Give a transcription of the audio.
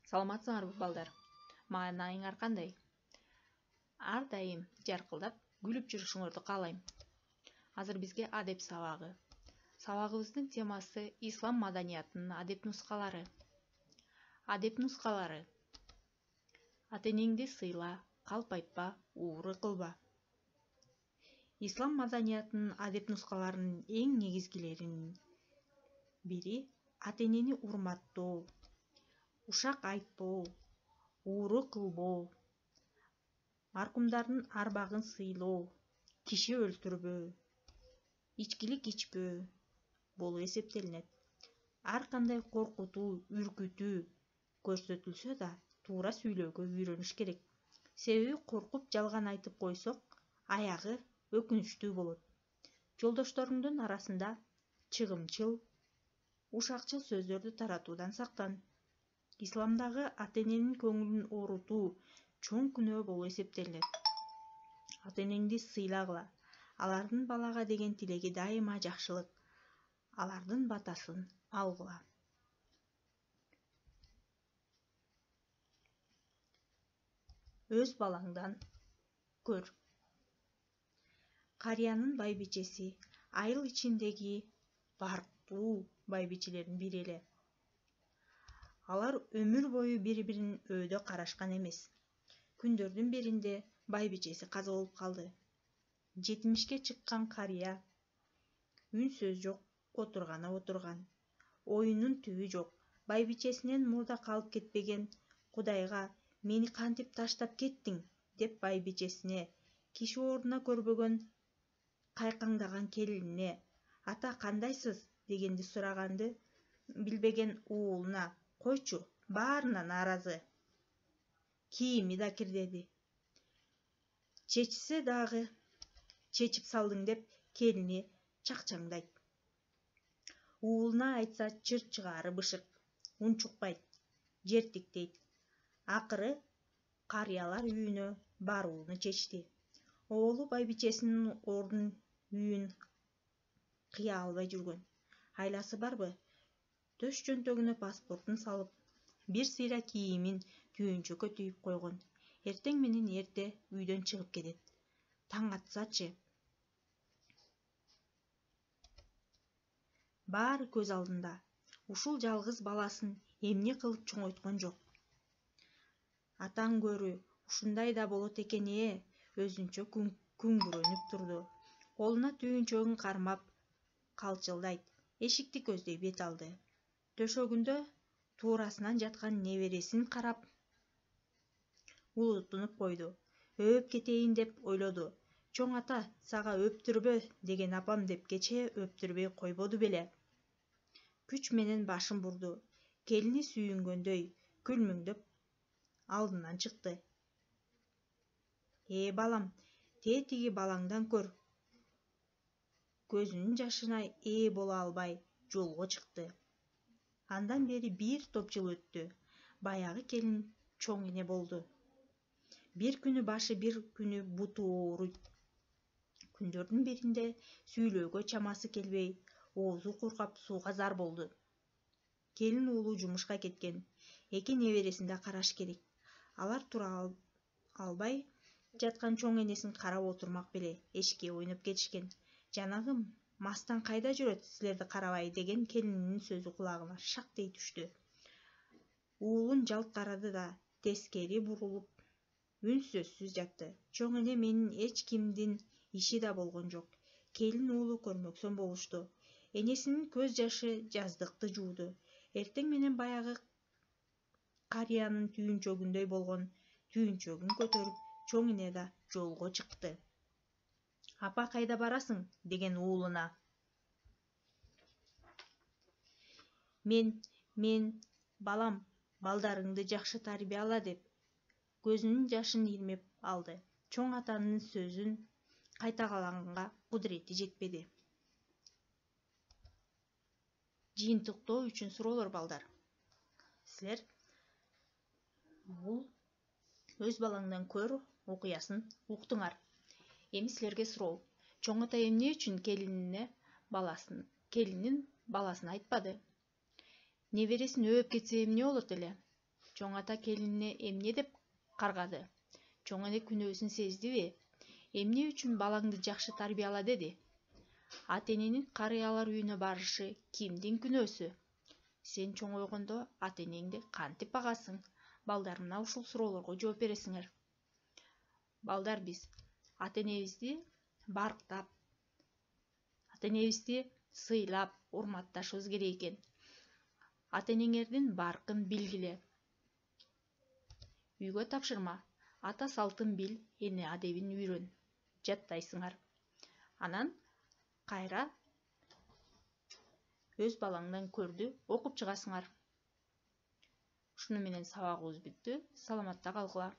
Саламатсыңарбы балдар? Маанайыңар кандай? Ар дайым жаркылдап күлүп жүрүшүңөрдү каалайм. Азыр бизге адеп сабагы. Сабагыбыздын темасы ислам маданиятынын адеп нускалары. Адеп нускалары. Ата-энеңди сыйла, калп айтпа, ууру кылба. Ислам маданиятынын адеп нускаларынын эң негизгилеринин бири ата-энени урматтоо, ушак айтпоо, ууру кылбоо, маркумдардын арбагын сыйлоо, киши өлтүрбөө, ичкилик ичпөө болуп эсептелинет. Ар кандай коркутуу, үркүтүү көрсөтүлсө да туура сүйлөөгө үйрөнүш керек. Себеби коркуп жалган айтып койсок, аягы өкүнүчтүү болот. Жолдошторуңдун арасында чыгымчыл, ушакчыл сөздөрдү таратуудан сактан. Исламдагы ата-эненин көңүлүн оорутуу чоң күнөө болуп эсептелинет. Ата-энеңди сыйлагыла. Алардын балага деген тилеги дайыма жакшылык. Алардын батасын алгыла. Өз балаңдан көр. Карыянын байбичеси айыл ичиндеги барктуу байбичелердин бири эле. Алар өмүр бою бири-бирин өөдө карашкан эмес. Күндөрдүн биринде байбичеси каза болуп калды. 70-ке чыккан карыя үн сөз жок, отурганы отурган. Оюнун түбү жок. Байбичесинен мурда калып кетпеген Кудайга мени кантип таштап кеттиң деп байбичесине, киши ордуна көрбөгөн кайкаңдаган келинине, ата кандайсыз дегенди сураганды билбеген уулуна, койчу, баарына нааразы. Кийими да кирдеди. Чечсе дагы чечип салдың деп келини чакчаңдайт. Уулуна айтса чыр чыгаары бышык, унчукпайт, жертиктейт. Акыры карыялар үйүнө барууну чечти. Оолу байбичесинин ордун үйүн кыя албай жүргөн. Айласы барбы? Төш чөнтөгүнө паспортун салып, бир сыйра кийимин түйүнчөккө түйүп койгон. Эртең менен эрте үйдөн чыгып кетет. Таң атсачы. Баары көз алдында. Ушул жалгыз баласын эмне кылып чоңойткон жок. Атаң көрү, ушундай да болот экен өзүнчө күңгүрөнүп турду. Колуна түйүнчөгүн кармап калчылдайт. Эшикти көздөй бет алды. Төшөгүндө туурасынан жаткан небересин карап улутунуп койду. Өөп кетейин деп ойлоду. Чоң ата, сага өптүрбө деген апам деп кечээ өптүрбөй койбоду беле. Күч менен башын бурду. Келини сүйүнгөндөй күлмүңдөп алдынан чыкты. Балам, тетиги балаңдан көр. Көзүнүн жашына боло албай жолго чыкты. Андан бери бир топ жыл өттү. Баягы келин чоң эне болду. Бир күнү башы, бир күнү буту ооруйт. Күндөрдүн биринде сүйлөөгө чамасы келбей, оозу кургап сууга зар болду. Келин уулу жумушка кеткен. Эки небересин да караш керек. Алар тура албай жаткан чоң энесин карап отурмак беле эшикке ойноп кетишкен. Жанагым, мастан кайда жүрөт силерди карабай деген келининин сөзү кулагына шактей түштү. Уулун жалт карады да тескери бурулуп үнсөзсүз жатты. Чоң эне менин эч кимдин иши да болгон жок. Келин уулу көрмөксөн болушту. Энесинин көз жашы жаздыкты жууду. Эртең менен баягы карыянын түйүнчөгүндөй болгон түйүнчөгүн көтөрүп чоң эне да жолго чыкты. Апа, кайда барасың? Деген уулуна. Мен, балам, балдарыңды жакшы тарбияла деп көзүнүн жашын ирмеп алды. Чоң атанын сөзүн кайталаганга кудурети жетпеди. Жыйынтыктоо үчүн суроолор балдар. Силер бул өз балаңдан көр окуясын уктуңар. Эми силерге суроо. Чоң ата эмне үчүн келинин баласын айтпады? Небересин өөп кетсе эмне болот эле? Чоң ата келинине эмне деп каргады. Чоң эне күнөөсүн сездиби? Эмне үчүн балаңды жакшы тарбияла деди. Ата эненин карыялар үйүнө барышы кимдин күнөөсү? Сен чоңойгондо ата энеңди кантип багасың? Балдар, мына ушул суроолорго жооп бересиңер. Балдар, биз ата энебизди барктап, ата энебизди сыйлап, урматташыбыз керек экен. Ата энеңердин баркын билгиле. Үйгө тапшырма. Ата салтын бил, эне адебин үйрөн. Жаттайсыңар. Анан кайра өз балаңдан көрдү, окуп чыгасыңар. Ушуну менен сабагыбыз бүттү. Саламатта калгыла.